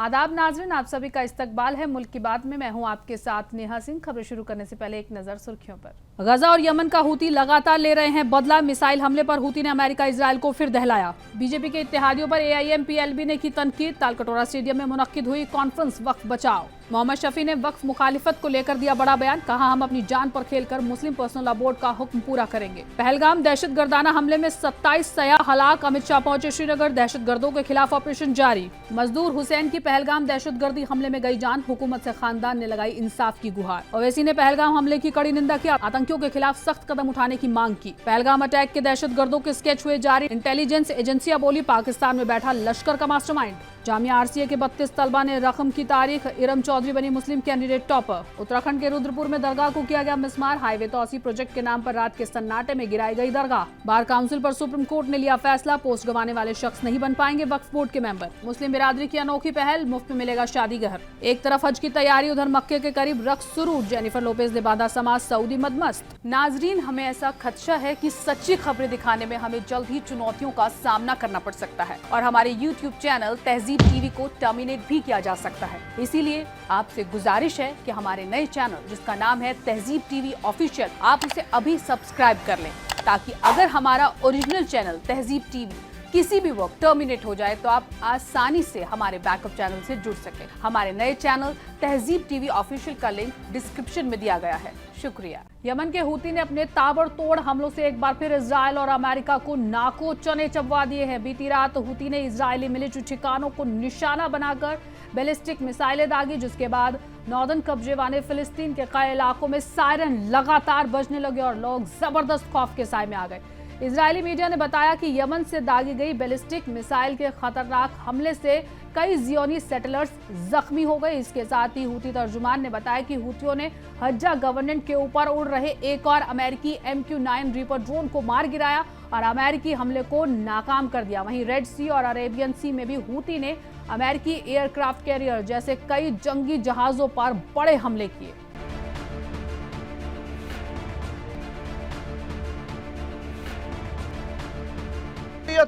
आदाब नाज़रीन, आप सभी का इस्तकबाल है। मुल्क की बात में मैं हूं आपके साथ नेहा सिंह। खबरें शुरू करने से पहले एक नजर सुर्खियों पर। गजा और यमन का हूती लगातार ले रहे हैं बदला। मिसाइल हमले पर हूती ने अमेरिका इजराइल को फिर दहलाया। बीजेपी के इत्तेहादियों पर AIM-PLB ने की तनकीद। तालकटोरा स्टेडियम में मुनक्किद हुई कॉन्फ्रेंस वक्फ बचाओ। मोहम्मद शफी ने वक्फ मुखालिफत को लेकर दिया बड़ा बयान। कहा, हम अपनी जान पर खेलकर मुस्लिम पर्सनल लॉ बोर्ड का हुक्म पूरा करेंगे। पहलगाम दहशतगर्दाना हमले में 27 सयाह हलाक। अमित शाह पहुंचे श्रीनगर। दहशतगर्दों के खिलाफ ऑपरेशन जारी। मजदूर हुसैन की पहलगाम दहशतगर्दी हमले में गई जान। हुकूमत से खानदान ने लगाई इंसाफ की गुहार। ओवैसी ने पहलगाम हमले की कड़ी निंदा की। आतंकियों के खिलाफ सख्त कदम उठाने की मांग की। पहलगाम अटैक के दहशतगर्दों के स्केच हुए जारी। इंटेलिजेंस एजेंसियां बोली, पाकिस्तान में बैठा लश्कर का मास्टरमाइंड। जामिया RCA के 32 तलबा ने रकम की तारीख। इरम चौधरी बनी मुस्लिम कैंडिडेट टॉपर। उत्तराखंड के रुद्रपुर में दरगाह को किया गया मिसमार। हाईवे तोसी प्रोजेक्ट के नाम पर रात के सन्नाटे में गिराई गई दरगाह। बार काउंसिल पर सुप्रीम कोर्ट ने लिया फैसला। पोस्ट गंवाने वाले शख्स नहीं बन पाएंगे वक्फ बोर्ड के मेंबर। मुस्लिम बिरादरी की अनोखी पहल, मुफ्त में मिलेगा शादी घर। एक तरफ हज की तैयारी, उधर मक्के के करीब रक्स शुरू। जेनिफर लोपेज ने बांधा समाज, सऊदी मदमस्त। नाजरीन, हमें ऐसा खदशा है कि सच्ची खबरें दिखाने में हमें जल्द ही चुनौतियों का सामना करना पड़ सकता है और हमारे YouTube चैनल तहजीब TV को टर्मिनेट भी किया जा सकता है। इसीलिए आपसे गुजारिश है कि हमारे नए चैनल जिसका नाम है तहजीब TV ऑफिशियल, आप उसे अभी सब्सक्राइब कर लें, ताकि अगर हमारा ओरिजिनल चैनल तहजीब TV किसी भी वक्त टर्मिनेट हो जाए तो आप आसानी से हमारे बैकअप चैनल से जुड़ सकें। हमारे नए चैनल तहजीब TV ऑफिशियल का लिंक डिस्क्रिप्शन में दिया गया है। शुक्रिया। यमन के हूती ने अपने ताबड़तोड़ हमलों से एक बार फिर इजराइल और अमेरिका को नाको चने चबवा दिए हैं। बीती रात हूती ने इजरायली मिलिट्री ठिकानों को निशाना बनाकर बैलिस्टिक मिसाइलें दागी, जिसके बाद नॉर्दर्न कब्जे वाले फिलिस्तीन के कई इलाकों में सायरन लगातार बजने लगे और लोग जबरदस्त खौफ के साए में आ गए। इजरायली मीडिया ने बताया कि यमन से दागी गई बैलिस्टिक मिसाइल के खतरनाक हमले से कई जियोनी सेटलर्स जख्मी हो गए। इसके साथ ही हूती तर्जुमान ने बताया कि हूतियों ने हज्जा गवर्नमेंट के ऊपर उड़ रहे एक और अमेरिकी MQ-9 रीपर ड्रोन को मार गिराया और अमेरिकी हमले को नाकाम कर दिया। वहीं रेड सी और अरेबियन सी में भी हूती ने अमेरिकी एयरक्राफ्ट कैरियर जैसे कई जंगी जहाजों पर बड़े हमले किए।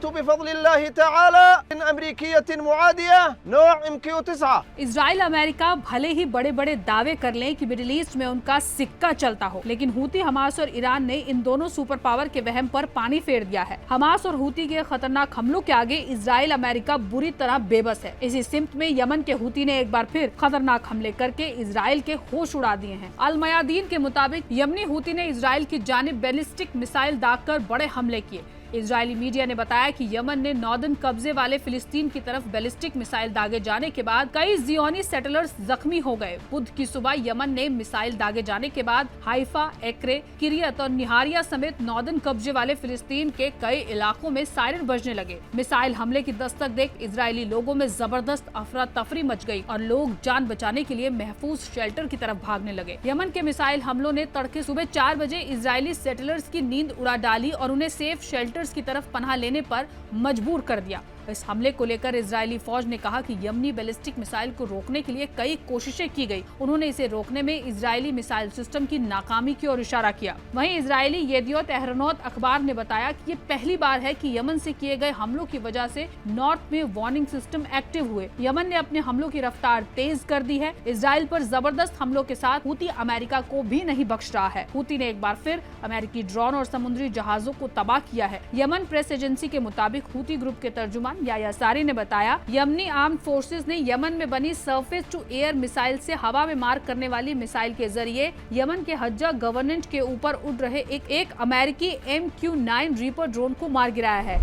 बिफज़लिल्लाहि तआला अमेरिकियतिन मुआदिया नौअ MQ-9। इजराइल अमेरिका भले ही बड़े बड़े दावे कर लें कि मिडिल ईस्ट में उनका सिक्का चलता हो, लेकिन हूती, हमास और ईरान ने इन दोनों सुपर पावर के वहम पर पानी फेर दिया है। हमास और हूती के खतरनाक हमलों के आगे इजराइल अमेरिका बुरी तरह बेबस है। इसी सिमत में यमन के हूती ने एक बार फिर खतरनाक हमले करके इजराइल के होश उड़ा दिए हैं। अल मयादीन के मुताबिक यमनी हूती ने इजराइल की जानिब बैलिस्टिक मिसाइल दागकर बड़े हमले किए। इजरायली मीडिया ने बताया कि यमन ने नॉर्दर्न कब्जे वाले फिलिस्तीन की तरफ बैलिस्टिक मिसाइल दागे जाने के बाद कई जियोनी सेटलर्स जख्मी हो गए। बुध की सुबह यमन ने मिसाइल दागे जाने के बाद हाइफा, एक्रे, किरियत और निहारिया समेत नॉर्दर्न कब्जे वाले फिलिस्तीन के कई इलाकों में सायरन बजने लगे। मिसाइल हमले की दस्तक देख इजरायली लोगों में जबरदस्त अफरा तफरी मच गई और लोग जान बचाने के लिए महफूज शेल्टर की तरफ भागने लगे। यमन के मिसाइल हमलों ने तड़के सुबह 4 बजे इजरायली सेटलर्स की नींद उड़ा डाली और उन्हें सेफ शेल्टर की तरफ पनाह लेने पर मजबूर कर दिया। इस हमले को लेकर इजरायली फौज ने कहा कि यमनी बैलिस्टिक मिसाइल को रोकने के लिए कई कोशिशें की गई। उन्होंने इसे रोकने में इजरायली मिसाइल सिस्टम की नाकामी की ओर इशारा किया। वहीं इजरायली येदियोत एहरोनॉट अखबार ने बताया कि ये पहली बार है कि यमन से किए गए हमलों की वजह से नॉर्थ में वार्निंग सिस्टम एक्टिव हुए। यमन ने अपने हमलों की रफ्तार तेज कर दी है। इजराइल पर जबरदस्त हमलों के साथ हूती अमेरिका को भी नहीं बख्श रहा है। हूती ने एक बार फिर अमेरिकी ड्रोन और समुद्री जहाजों को तबाह किया है। यमन प्रेस एजेंसी के मुताबिक हूती ग्रुप के तर्जुमान याया सारी ने बताया, यमनी आर्म्ड फोर्सेस ने यमन में बनी सरफेस टू एयर मिसाइल से हवा में मार करने वाली मिसाइल के जरिए यमन के हज्जा गवर्नमेंट के ऊपर उड़ रहे एक अमेरिकी MQ-9 रीपर ड्रोन को मार गिराया है।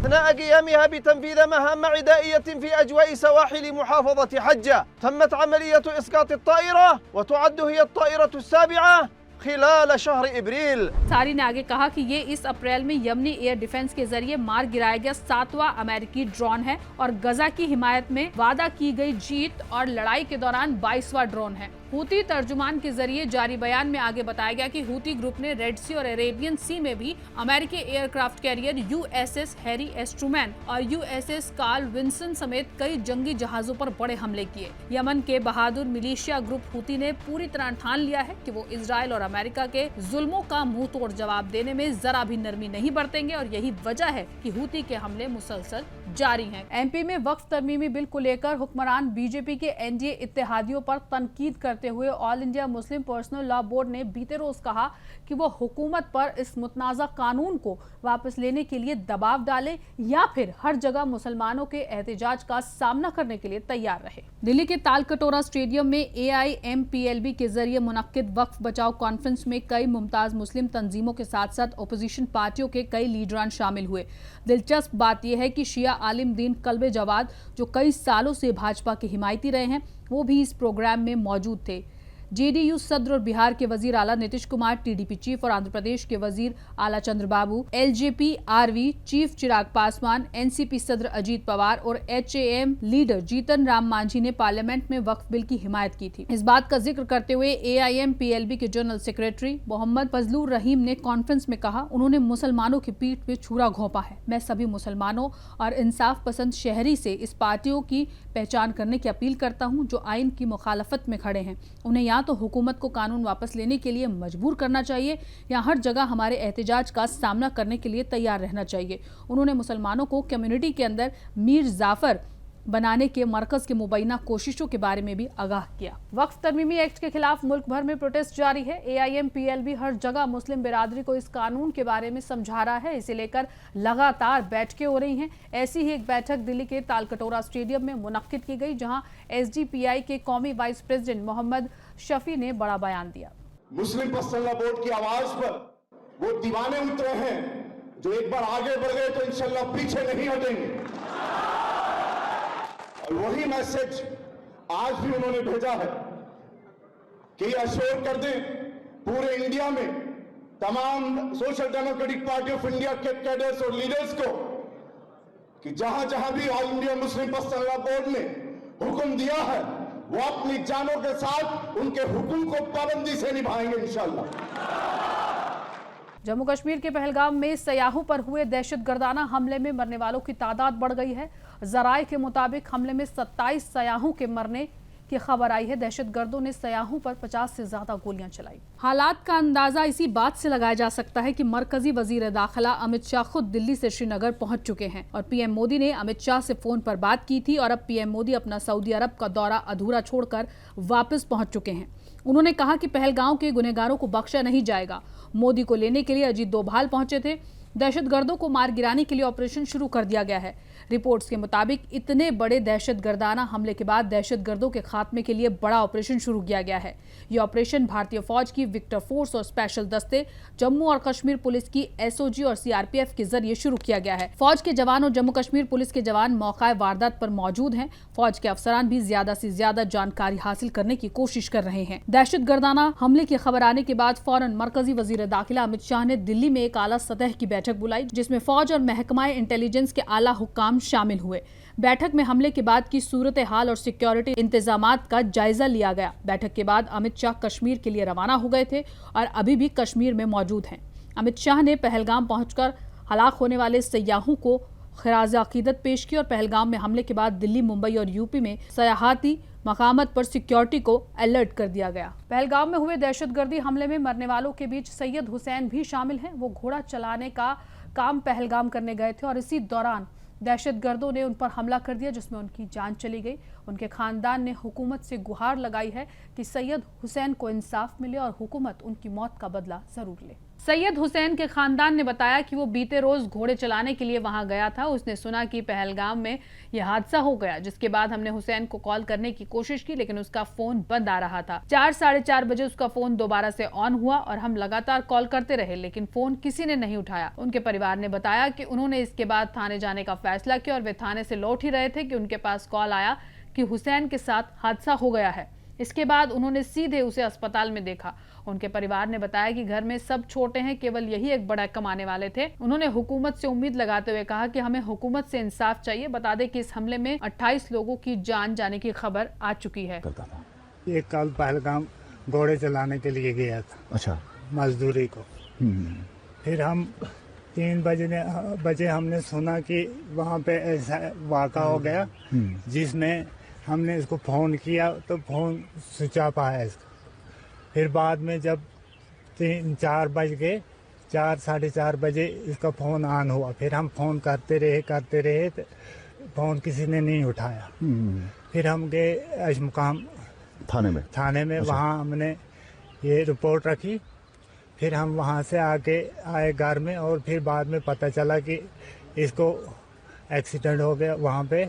सारी ने आगे कहा कि ये इस अप्रैल में यमनी एयर डिफेंस के जरिए मार गिराया गया 7वां अमेरिकी ड्रोन है और गजा की हिमायत में वादा की गई जीत और लड़ाई के दौरान 22वां ड्रोन है। हूती तर्जुमान के जरिए जारी बयान में आगे बताया गया कि हूती ग्रुप ने रेड सी और अरेबियन सी में भी अमेरिकी aircraft carrier USS Harry S Trueman और USS कार्ल विंसन समेत कई जंगी जहाजों पर बड़े हमले किए। यमन के बहादुर मिलिशिया ग्रुप हूती ने पूरी तरह ठान लिया है कि वो इजराइल और अमेरिका के जुल्मों का मुंह तोड़ जवाब देने में जरा भी नरमी नहीं बरतेंगे और यही वजह है कि हूती के हमले मुसलसल जारी हैं। एमपी में वक्फ तरमीमी बिल को लेकर हुक्मरान बीजेपी के एनडीए इत्तेहादियों पर तनकीद करते हुए all India Muslim personal law board ने बीते रोज कहा कि वो हुकूमत पर इस मुतनाज़ा कानून को वापस लेने के लिए दबाव डाले या फिर हर जगह मुसलमानों के एहतजाज का सामना करने के लिए तैयार रहे। दिल्ली के तालकटोरा स्टेडियम में AIMPLB के जरिए मुनक्किद वक्फ बचाओ कॉन्फ्रेंस में कई मुमताज मुस्लिम तंजीमों के साथ साथ ओपोजिशन पार्टियों के कई लीडरान शामिल हुए। दिलचस्प बात यह है कि शिया आलिम दीन कल्बे जवाद, जो कई सालों से भाजपा के हिमायती रहे हैं, वो भी इस प्रोग्राम में मौजूद थे। JDU सदर और बिहार के वजीर आला नीतीश कुमार, TDP चीफ और आंध्र प्रदेश के वजीर आला Chandrababu, LJP RV chief Chirag Paswan, NCP सदर अजीत पवार और HAM लीडर जीतन राम मांझी ने पार्लियामेंट में वक्फ बिल की हिमायत की थी। इस बात का जिक्र करते हुए AIMPLB के जनरल सेक्रेटरी मोहम्मद फजलुर रहीम ने कॉन्फ्रेंस में कहा, उन्होंने मुसलमानों की पीठ पे छुरा घोंपा है। मैं सभी मुसलमानों और इंसाफ पसंद शहरी से इस पार्टियों की पहचान करने की अपील करता हूं जो आइन की मुखालफत में खड़े हैं। उन्हें या तो हुकूमत को कानून वापस लेने के लिए मजबूर करना चाहिए या हर जगह हमारे एहतजाज का सामना करने के लिए तैयार रहना चाहिए। उन्होंने मुसलमानों को कम्युनिटी के अंदर मीर जाफर बनाने के मरकज के मुबैना कोशिशों के बारे में भी आगाह किया। वक्फ तरमीमी एक्ट के खिलाफ मुल्क भर में प्रोटेस्ट जारी है। AIMPLB हर जगह मुस्लिम बिरादरी को इस कानून के बारे में समझा रहा है। इसे लेकर लगातार बैठकें हो रही हैं। ऐसी ही एक बैठक दिल्ली के तालकटोरा स्टेडियम में मुनक्किद की गई, जहां SDPI के कौमी वाइस प्रेसिडेंट मोहम्मद शफी ने बड़ा बयान दिया। मुस्लिम पर्सनल लॉ बोर्ड की आवाज पर वो दीवाने उतरे हैं जो एक बार आगे बढ़ गए तो इंशाल्लाह पीछे नहीं हटेंगे। और वही मैसेज आज भी उन्होंने भेजा है कि अश्योर कर दें पूरे इंडिया में तमाम social democratic party of India के कैडर्स और लीडर्स को कि जहां जहां भी all India Muslim personal law board ने हुक्म दिया है वो अपनी जानों के साथ उनके हुक्म को पाबंदी से निभाएंगे इंशाल्लाह। जम्मू कश्मीर के पहलगाम में सयाहों पर हुए दहशतगर्दाना हमले में मरने वालों की तादाद बढ़ गई है। जराए के मुताबिक हमले में 27 सयाहों के मरने की खबर आई है। दहशतगर्दों ने सयाहों पर 50 से ज्यादा गोलियां चलाई। हालात का अंदाजा इसी बात से लगाया जा सकता है कि मरकजी वजीर दाखिला अमित शाह खुद दिल्ली से श्रीनगर पहुंच चुके हैं और PM मोदी ने अमित शाह से फोन पर बात की थी और अब PM मोदी अपना सऊदी अरब का दौरा अधूरा छोड़कर वापस पहुंच चुके हैं। उन्होंने कहा कि पहलगांव के गुनहगारों को बख्शा नहीं जाएगा। मोदी को लेने के लिए अजीत डोभाल पहुंचे थे। दहशतगर्दों को मार गिराने के लिए ऑपरेशन शुरू कर दिया गया है। रिपोर्ट्स के मुताबिक इतने बड़े दहशतगर्दाना हमले के बाद दहशतगर्दों के खात्मे के लिए बड़ा ऑपरेशन शुरू किया गया है। ये ऑपरेशन भारतीय फौज की विक्टर फोर्स और स्पेशल दस्ते, जम्मू और कश्मीर पुलिस की SOG और CRPF के जरिए शुरू किया गया है। फौज के जवान और जम्मू कश्मीर पुलिस के जवान मौका वारदात पर मौजूद हैं। फौज के अफसरान भी ज्यादा से ज्यादा जानकारी हासिल करने की कोशिश कर रहे हैं। दहशतगर्दाना हमले की खबर आने के बाद फौरन मरकजी वजीर दाखिला अमित शाह ने दिल्ली में एक आला सतह की बैठक बुलाई, जिसमें फौज और महकमाए इंटेलिजेंस के आला हुक्काम शामिल हुए। बैठक में हमले के बाद की सूरत हाल और सिक्योरिटी इंतजामात का जायजा लिया गया। बैठक के बाद अमित शाह कश्मीर के लिए रवाना हो गए थे और अभी भी कश्मीर में मौजूद हैं। अमित शाह ने पहलगाम पहुंचकर हलाक होने वाले सयाहों को खिराज अकीदत पेश की और पहलगाम में हमले के बाद दिल्ली, मुंबई और यूपी में सयाहती मकामत पर सिक्योरिटी को अलर्ट कर दिया गया। पहलगाम में हुए दहशतगर्दी हमले में मरने वालों के बीच सैयद हुसैन भी शामिल हैं। वो घोड़ा चलाने का काम पहलगाम करने गए थे और इसी दौरान दहशतगर्दों ने उन पर हमला कर दिया, जिसमें उनकी जान चली गई। उनके खानदान ने हुकूमत से गुहार लगाई है कि सैयद हुसैन को इंसाफ मिले और हुकूमत उनकी मौत का बदला जरूर ले। सैयद हुसैन के खानदान ने बताया कि वो बीते रोज घोड़े चलाने के लिए वहां गया था। उसने सुना कि पहलगाम में यह हादसा हो गया, जिसके बाद हमने हुसैन को कॉल करने की कोशिश की, लेकिन उसका फोन बंद आ रहा था। 4 साढ़े 4 बजे उसका फोन दोबारा से ऑन हुआ और हम लगातार कॉल करते रहे, लेकिन फोन किसी ने नहीं उठाया। उनके परिवार ने बताया कि उन्होंने इसके बाद थाने जाने का फैसला किया और वे थाने से लौट ही रहे थे कि उनके पास कॉल आया कि हुसैन के साथ हादसा हो गया है। इसके बाद उन्होंने सीधे उसे अस्पताल में देखा। उनके परिवार ने बताया कि घर में सब छोटे हैं, केवल यही एक बड़ा कमाने वाले थे। उन्होंने हुकूमत से उम्मीद लगाते हुए कहा कि हमें हुकूमत से इंसाफ चाहिए। बता दें कि इस हमले में 28 लोगों की जान जाने की खबर आ चुकी है। ये कल पहलगाम घोड़े चलाने के लिए गया था। अच्छा, मजदूरी को। फिर हम 3 बजे हमने सुना कि वहाँ पे ऐसा वाक़ा हो गया, जिसमें हमने इसको फ़ोन किया तो फ़ोन स्विच ऑफ आया इसका। फिर बाद में जब 3-4 बज गए, 4 साढ़े 4 बजे इसका फ़ोन ऑन हुआ। फिर हम फ़ोन करते रहे फोन किसी ने नहीं उठाया। फिर हम गए अजमुकाम थाने में वहाँ हमने ये रिपोर्ट रखी। फिर हम वहाँ से आए घर में, और फिर बाद में पता चला कि इसको एक्सीडेंट हो गया वहाँ पे।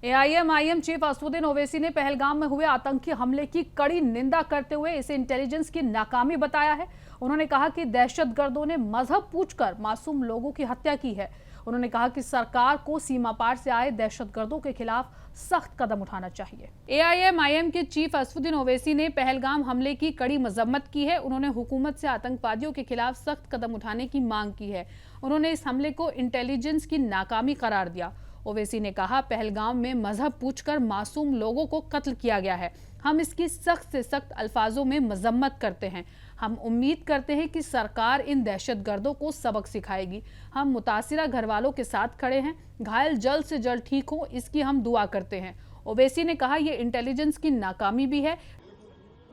AIM चीफ असदुद्दीन ओवैसी ने पहलगाम में हुए आतंकी हमले की कड़ी निंदा करते हुए इसे इंटेलिजेंस की नाकामी बताया है। उन्होंने कहा कि दहशतगर्दों ने मजहब पूछकर मासूम लोगों की हत्या की है। उन्होंने कहा कि सरकार को सीमा पार से आए दहशतगर्दों के खिलाफ सख्त कदम उठाना चाहिए। AIM के चीफ असदुद्दीन ओवैसी ने पहलगाम हमले की कड़ी मजम्मत की है। उन्होंने हुकूमत से आतंकवादियों के खिलाफ सख्त कदम उठाने की मांग की है। उन्होंने इस हमले को इंटेलिजेंस की नाकामी करार दिया। ओवैसी ने कहा, पहलगाम में मजहब पूछकर मासूम लोगों को कत्ल किया गया है। हम इसकी सख्त से सख्त अल्फाजों में मजम्मत करते हैं। हम उम्मीद करते हैं कि सरकार इन दहशतगर्दों को सबक सिखाएगी। हम मुतासिरा घर वालों के साथ खड़े हैं। घायल जल्द से जल्द ठीक हो, इसकी हम दुआ करते हैं। ओवैसी ने कहा, यह इंटेलिजेंस की नाकामी भी है।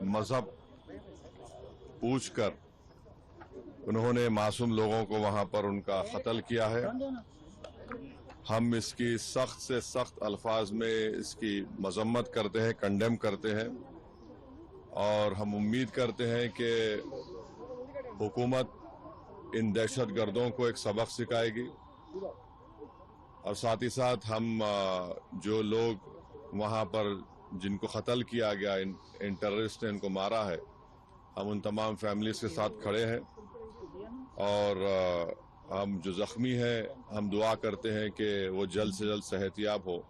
मजहब पूछकर उन्होंने मासूम लोगों को वहां पर उनका कत्ल किया है। हम इसकी सख्त से सख्त अल्फाज में इसकी मजम्मत करते हैं, कंडेम करते हैं, और हम उम्मीद करते हैं कि हुकूमत इन दहशतगर्दों को एक सबक सिखाएगी। और साथ ही साथ हम जो लोग वहां पर जिनको कत्ल किया गया, इन टेररिस्ट ने इनको मारा है, हम उन तमाम फैमिलीज के साथ खड़े हैं। और हम जो जख्मी हैं, हम दुआ करते हैं कि वो जल्द से जल्द सेहतियाब हो।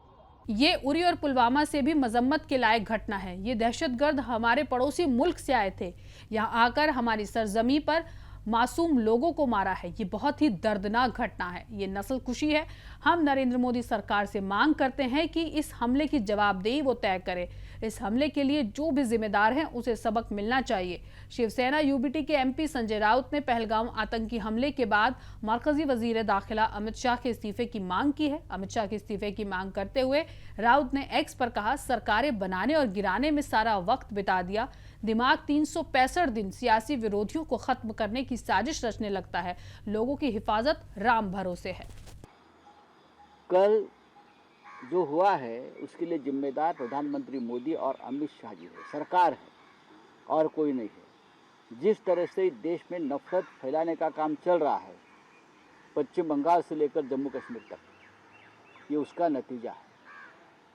ये उरी और पुलवामा से भी मजम्मत के लायक घटना है। ये दहशतगर्द हमारे पड़ोसी मुल्क से आए थे, यहाँ आकर हमारी सरजमी पर मासूम लोगों को मारा है। ये बहुत ही दर्दनाक घटना है। ये नस्लकुशी है। हम नरेंद्र मोदी सरकार से मांग करते हैं कि इस हमले की जवाबदेही वो तय करे। इस हमले के लिए जो भी जिम्मेदार हैं उसे सबक मिलना चाहिए। शिवसेना UBT के MP संजय राउत ने पहलगाम आतंकी हमले के बाद मरकजी वजीर दाखिला अमित शाह के इस्तीफे की मांग की है। अमित शाह के इस्तीफे की मांग करते हुए राउत ने X पर कहा, सरकारें बनाने और गिराने में सारा वक्त बिता दिया। दिमाग 365 दिन सियासी विरोधियों को खत्म करने की साजिश रचने लगता है। लोगों की हिफाजत राम भरोसे है। कल जो हुआ है उसके लिए जिम्मेदार प्रधानमंत्री मोदी और अमित शाह जी है, सरकार है, और कोई नहीं है। जिस तरह से देश में नफरत फैलाने का काम चल रहा है, पश्चिम बंगाल से लेकर जम्मू कश्मीर तक, ये उसका नतीजा है।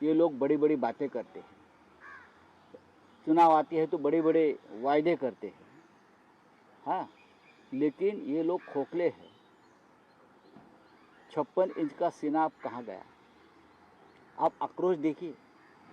ये लोग बड़ी बड़ी बातें करते हैं, चुनाव आती है तो बड़े बड़े वायदे करते हैं, हाँ, लेकिन ये लोग खोखले हैं। 56 इंच का सीना अब कहाँ गया? आप आक्रोश देखिए।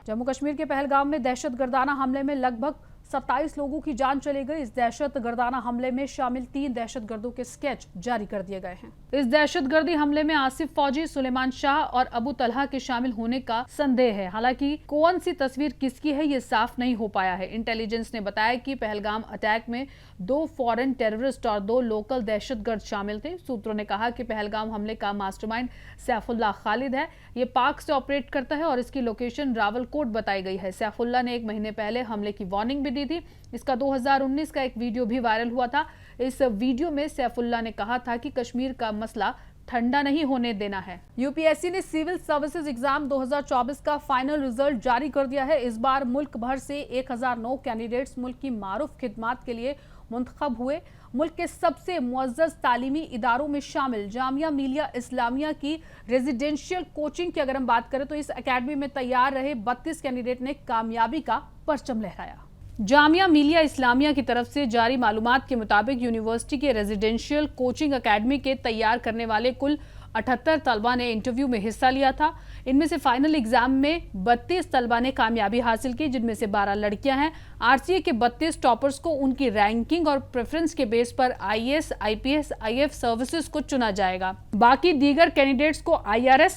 जम्मू कश्मीर के पहलगाम में दहशतगर्दाना हमले में लगभग 27 लोगों की जान चली गई। इस दहशतगर्दाना हमले में शामिल 3 दहशतगर्दों के स्केच जारी कर दिए गए हैं। इस दहशतगर्दी हमले में आसिफ फौजी, सुलेमान शाह और अबू तलहा के शामिल होने का संदेह है। हालांकि कौन सी तस्वीर किसकी है ये साफ नहीं हो पाया है। इंटेलिजेंस ने बताया कि पहलगाम अटैक में 2 फॉरेन टेररिस्ट और 2 लोकल दहशतगर्द शामिल थे। सूत्रों ने कहा कि पहलगाम हमले का मास्टरमाइंड सैफुल्लाह खालिद है। ये पाक से ऑपरेट करता है और इसकी लोकेशन रावलकोट बताई गई है। सैफुल्लाह ने 1 महीने पहले हमले की वार्निंग भी दी थी। इसका 2019 का एक वीडियो भी वायरल हुआ था। इस वीडियो में सैफुल्लाह ने कहा था कि कश्मीर का मसला ठंडा नहीं होने देना है। UPSC ने सिविल सर्विसेज एग्जाम 2024 का फाइनल रिजल्ट जारी कर दिया है। इस बार मुल्क भर से 1009 कैंडिडेट्स मुल्क की मारूफ खिदमात के लिए मुंतखब हुए। मुल्क के सबसे मुअज़्ज़ज़ तालीमी इदारों में शामिल जामिया मिलिया इस्लामिया की रेजिडेंशियल कोचिंग की अगर हम बात करें तो इस एकेडमी में तैयार रहे 32 कैंडिडेट ने कामयाबी का परचम लहराया। जामिया मिलिया इस्लामिया की तरफ से जारी मालूमात के मुताबिक यूनिवर्सिटी के रेजिडेंशियल कोचिंग एकेडमी के तैयार करने वाले कुल 78 तलबा ने इंटरव्यू में हिस्सा लिया था। इनमें से फाइनल एग्जाम में 32 तलबा ने कामयाबी हासिल की, जिनमें से 12 लड़कियां हैं। RCA के 32 टॉपर्स को उनकी रैंकिंग और प्रेफरेंस के बेस पर IAS, IPS, IF सर्विसेज को चुना जाएगा। बाकी दीगर कैंडिडेट्स को IRS,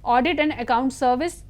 audit and account service,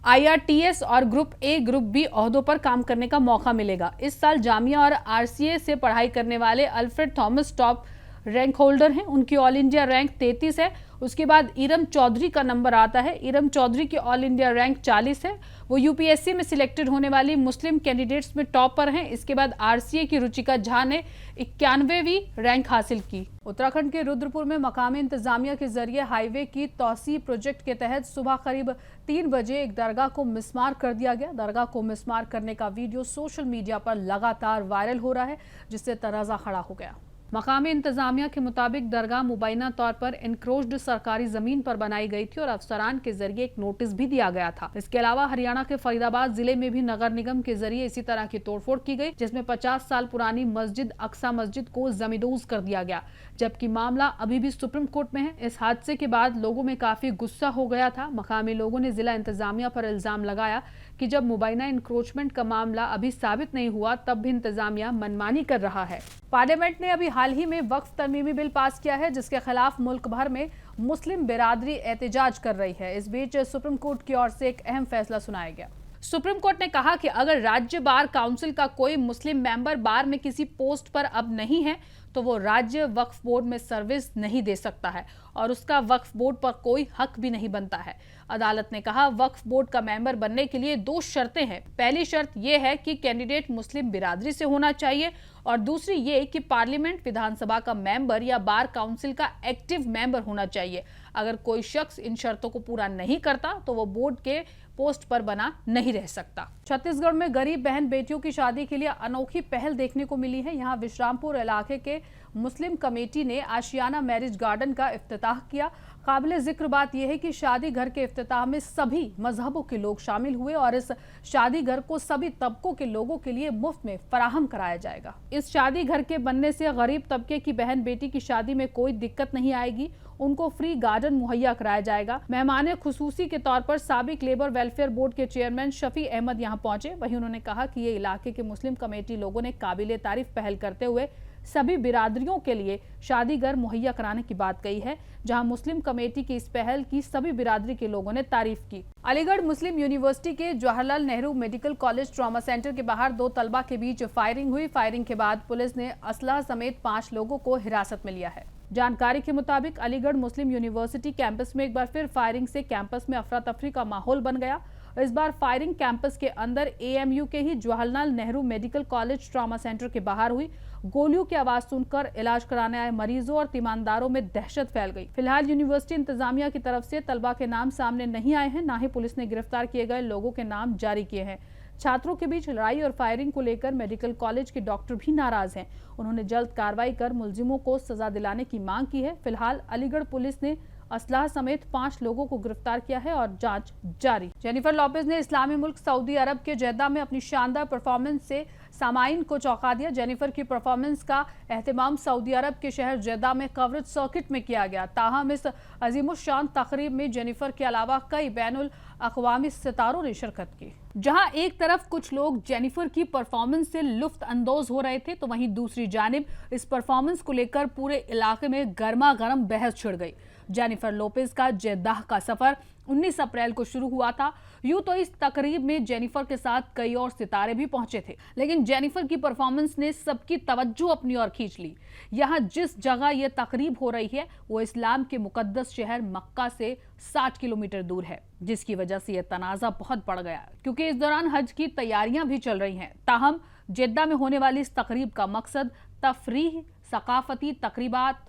IRTS और ग्रुप A, ग्रुप B ओहदों पर काम करने का मौका मिलेगा। इस साल जामिया और RCA से पढ़ाई करने वाले Alfred Thomas top rank holder हैं। उनकी ऑल इंडिया रैंक 33 है। उसके बाद इरम चौधरी का नंबर आता है। इरम चौधरी की ऑल इंडिया रैंक 40 है। वो यूपीएससी में सिलेक्टेड होने वाली मुस्लिम कैंडिडेट्स में टॉपर हैं। इसके बाद आरसीए की रुचिका झा ने 91वीं रैंक हासिल की। उत्तराखंड के रुद्रपुर में मकामी इंतजामिया के जरिए हाईवे की तौसी प्रोजेक्ट के तहत सुबह करीब 3 बजे एक दरगाह को मिसमार कर दिया गया। दरगाह को मिसमार करने का वीडियो सोशल मीडिया पर लगातार वायरल हो रहा है, जिससे तनाज़ा खड़ा हो गया। मकामी इंतजामिया के मुताबिक दरगाह मुबैना तौर पर इनक्रोच्ड सरकारी जमीन पर बनाई गई थी और अफसरान के जरिए एक नोटिस भी दिया गया था। इसके अलावा हरियाणा के फरीदाबाद जिले में भी नगर निगम के जरिए इसी तरह की तोड़फोड़ की गई, जिसमें 50 साल पुरानी मस्जिद अक्सा मस्जिद को जमींदोज कर दिया गया, जबकि मामला अभी भी सुप्रीम कोर्ट में है। इस हादसे के बाद लोगों में काफी गुस्सा हो गया था। मकामी लोगों ने जिला इंतजामिया पर इल्जाम लगाया कि जब मुबैना इंक्रोचमेंट का मामला अभी साबित नहीं हुआ, तब भी इंतजामिया मनमानी कर रहा है। पार्लियामेंट ने अभी हाल ही में वक्फ तरमीमी बिल पास किया है, जिसके खिलाफ मुल्क भर में मुस्लिम बिरादरी एहतजाज कर रही है। इस बीच सुप्रीम कोर्ट की ओर से एक अहम फैसला सुनाया गया। सुप्रीम कोर्ट ने कहा कि अगर राज्य बार काउंसिल का कोई मुस्लिम मेंबर बार में किसी पोस्ट पर अब नहीं है, तो वो राज्य वक्फ बोर्ड में सर्विस नहीं दे सकता है और उसका वक्फ बोर्ड पर कोई हक भी नहीं बनता है। अदालत ने कहा, वक्फ बोर्ड का मेंबर बनने के लिए 2 शर्तें हैं। पहली शर्त यह है कि कैंडिडेट मुस्लिम बिरादरी से होना चाहिए और दूसरी ये कि पार्लियामेंट विधानसभा का मेंबर या बार काउंसिल का एक्टिव मेंबर होना चाहिए। अगर कोई शख्स इन शर्तों को पूरा नहीं करता तो वो बोर्ड के पोस्ट पर बना नहीं रह सकता। छत्तीसगढ़ में गरीब बहन बेटियों की शादी के लिए अनोखी पहल देखने को मिली है। यहाँ विश्रामपुर इलाके के मुस्लिम कमेटी ने आशियाना मैरिज गार्डन का इफ्तिताह किया। काबिले जिक्र बात यह है कि शादी घर के इफ्तिताह में सभी मजहबों के लोग शामिल हुए और इस शादी घर को सभी तबकों के लोगों के लिए मुफ्त में फराहम कराया जाएगा। इस शादी घर के बनने से गरीब तबके की बहन बेटी की शादी में कोई दिक्कत नहीं आएगी। उनको फ्री गार्डन मुहैया कराया जाएगा। मेहमान खुसूसी के तौर पर साबिक लेबर वेलफेयर बोर्ड के चेयरमैन शफी अहमद यहां पहुंचे। वहीं उन्होंने कहा कि ये इलाके के मुस्लिम कमेटी लोगों ने काबिले तारीफ पहल करते हुए सभी बिरादरियों के लिए शादी घर मुहैया कराने की बात कही है, जहां मुस्लिम कमेटी की इस पहल की सभी बिरादरी के लोगों ने तारीफ की। अलीगढ़ मुस्लिम यूनिवर्सिटी के Jawaharlal Nehru medical college trauma centre के बाहर 2 तलबा के बीच फायरिंग हुई। फायरिंग के बाद पुलिस ने असलहा समेत 5 लोगों को हिरासत में लिया है। जानकारी के मुताबिक अलीगढ़ मुस्लिम यूनिवर्सिटी कैंपस में एक बार फिर फायरिंग से कैंपस में अफरा तफरी का माहौल बन गया। इस बार फायरिंग कैंपस के अंदर एएमयू के ही Jawaharlal Nehru medical college trauma centre के बाहर हुई। गोलियों की आवाज सुनकर इलाज कराने आए मरीजों और तीमानदारों में दहशत फैल गई। फिलहाल यूनिवर्सिटी इंतजामिया की तरफ से तलबा के नाम सामने नहीं आए हैं, ना ही पुलिस ने गिरफ्तार किए गए लोगों के नाम जारी किए हैं। छात्रों के बीच लड़ाई और फायरिंग को लेकर मेडिकल कॉलेज के डॉक्टर भी नाराज हैं। उन्होंने जल्द कार्रवाई कर मुलजिमों को सजा दिलाने की मांग की है। फिलहाल अलीगढ़ पुलिस ने असलाह समेत 5 लोगों को गिरफ्तार किया है और जांच जारी। जेनिफर लोपेज ने इस्लामी मुल्क सऊदी अरब के जेद्दा में अपनी शानदार परफॉर्मेंस से सामाइन को चौंका दिया। जेनिफर की परफॉर्मेंस का एहतमाम सऊदी अरब के शहर जेद्दा में कवरेज सर्किट में किया गया। ताहम इस अजीमुशान तकरीब में जेनिफर के अलावा कई बैनुल अक़वामी सितारों ने शिरकत की। जहां एक तरफ कुछ लोग जेनिफर की परफॉर्मेंस से लुफ्त अंदोज हो रहे थे, तो वहीं दूसरी जानिब इस परफॉर्मेंस को लेकर पूरे इलाके में गर्मा गर्म बहस छिड़ गई। जेनिफर लोपेज का जेद्दाह का सफर 19 अप्रैल को शुरू हुआ था। यूं तो इस तकरीब में जेनिफर के साथ कई और सितारे भी पहुंचे थे, लेकिन जेनिफर की परफॉर्मेंस ने सबकी तवज्जो अपनी ओर खींच ली। यहां जिस जगह यह तकरीब हो रही है वो इस्लाम के मुकद्दस शहर मक्का से 60 किलोमीटर दूर है, जिसकी वजह से यह तनाज़ा बहुत बढ़ गया, क्योंकि इस दौरान हज की तैयारियां भी चल रही हैं। ताहम जेद्दा में होने वाली इस तकरीब का मकसद तफरीह, सकाफती तकरीबात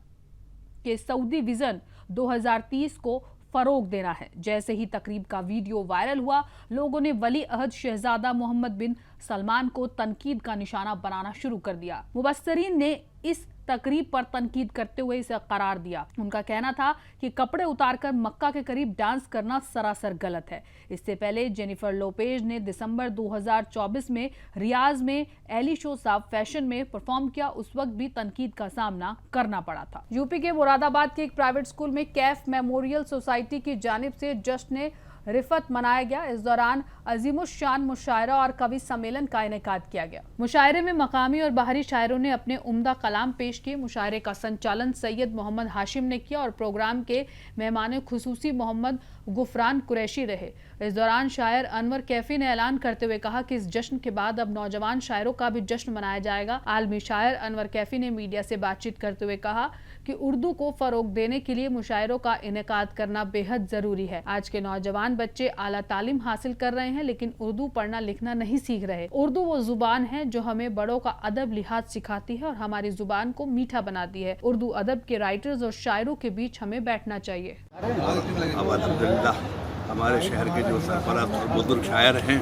के सऊदी विजन 2030 को फरोग देना है। जैसे ही तकरीब का वीडियो वायरल हुआ, लोगों ने वली अहद शहजादा मोहम्मद बिन सलमान को तनकीद का निशाना बनाना शुरू कर दिया। मुबस्सरीन ने इस तकरीब पर तनकीद करते हुए इसे करार दिया। उनका कहना था कि कपड़े उतारकर मक्का के करीब डांस करना सरासर गलत है। इससे पहले जेनिफर लोपेज ने दिसंबर 2024 में रियाज में एली शो साहब फैशन में परफॉर्म किया। उस वक्त भी तनकीद का सामना करना पड़ा था। यूपी के मुरादाबाद के एक प्राइवेट स्कूल में कैफ मेमोरियल सोसाइटी की जानिब से जश्न रिफत मनाया गया। इस दौरान अजीमुशान मुशायरा और कवि सम्मेलन का इनेकाद किया गया। मुशायरे में मकामी और बाहरी शायरों ने अपने उम्दा कलाम पेश किए। मुशायरे का संचालन सैयद मोहम्मद हाशिम ने किया और प्रोग्राम के मेहमान खुसूसी मोहम्मद गुफरान कुरैशी रहे। इस दौरान शायर अनवर कैफी ने ऐलान करते हुए कहा कि इस जश्न के बाद अब नौजवान शायरों का भी जश्न मनाया जाएगा। आलमी शायर अनवर कैफी ने मीडिया से बातचीत करते हुए कहा कि उर्दू को फरोग देने के लिए मुशायरों का इनेकाद करना बेहद जरूरी है। आज के नौजवान बच्चे आला तालीम हासिल कर रहे हैं लेकिन उर्दू पढ़ना लिखना नहीं सीख रहे। उर्दू वो जुबान है जो हमें बड़ों का अदब लिहाज सिखाती है और हमारी जुबान को मीठा बनाती है। उर्दू अदब के राइटर्स और शायरों के बीच हमें बैठना चाहिए। अल्हम्दुलिल्लाह हमारे शहर के जो सरफराज और बुजुर्ग शायर हैं,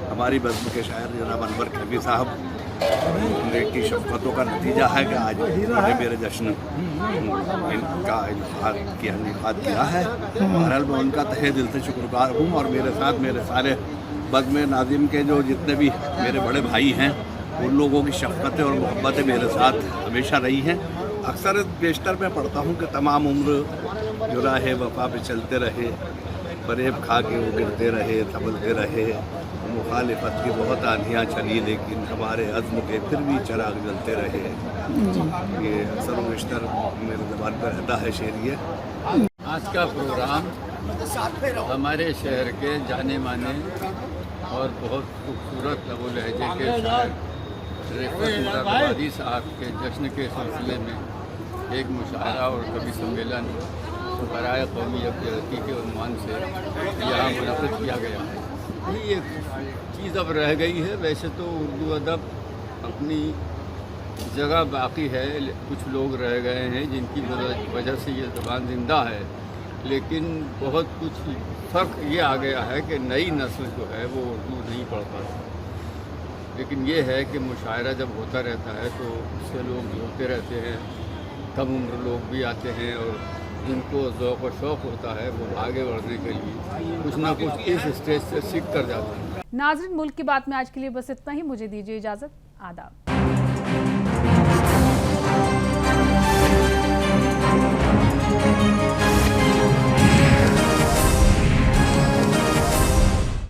हमारी बज़्म के शायर जनाब अनवर कैफी साहब की शफ़क़तों का नतीजा है कि आज उन्होंने मेरे जश्न का इनेकाद किया है। बहरहाल मैं उनका तहे दिल से शुक्रगुज़ार हूँ और मेरे साथ मेरे सारे बज़्म नाज़िम के जो जितने भी मेरे बड़े भाई हैं उन लोगों की शफ़क़तें और मोहब्बतें मेरे साथ हमेशा रही हैं। अक्सर बेशतर मैं पढ़ता हूँ कि तमाम उम्र जो राह वफा पे चलते रहे, फरेब खा के वो गिरते रहे, संभलते रहे, मुखालिफत की बहुत आंधियाँ चली लेकिन हमारे अज़्म के फिर भी चिराग जलते रहे। ये अक्सर बेशतर मेरे ज़बान पर रहता है शेर ये। आज का प्रोग्राम हमारे शहर के जाने माने और बहुत खूबसूरत लबो लहजे के शायर रिफ़त मुरादाबादी साहब के जश्न के सिलसिले में एक मुशायरा और कवि सम्मेलन बराए कौमी यकजहती के उन्वान से यहाँ मुनक़िद किया गया है। ये चीज़ अब रह गई है। वैसे तो उर्दू अदब अपनी जगह बाकी है, कुछ लोग रह गए हैं जिनकी वजह से ये ज़बान ज़िंदा है, लेकिन बहुत कुछ फ़र्क ये आ गया है कि नई नस्ल जो है वो उर्दू नहीं पढ़ पाती। लेकिन ये है कि मुशायरा जब होता रहता है तो उससे लोग जुड़ते रहते हैं, कम उम्र लोग भी आते हैं और जिनको ज़ौक़ और शौक़ होता है वो आगे बढ़ने के लिए कुछ ना कुछ इस स्टेज से सीख कर जाते हैं। नाज़रीन, मुल्क की बात में आज के लिए बस इतना ही। मुझे दीजिए इजाज़त। आदाब।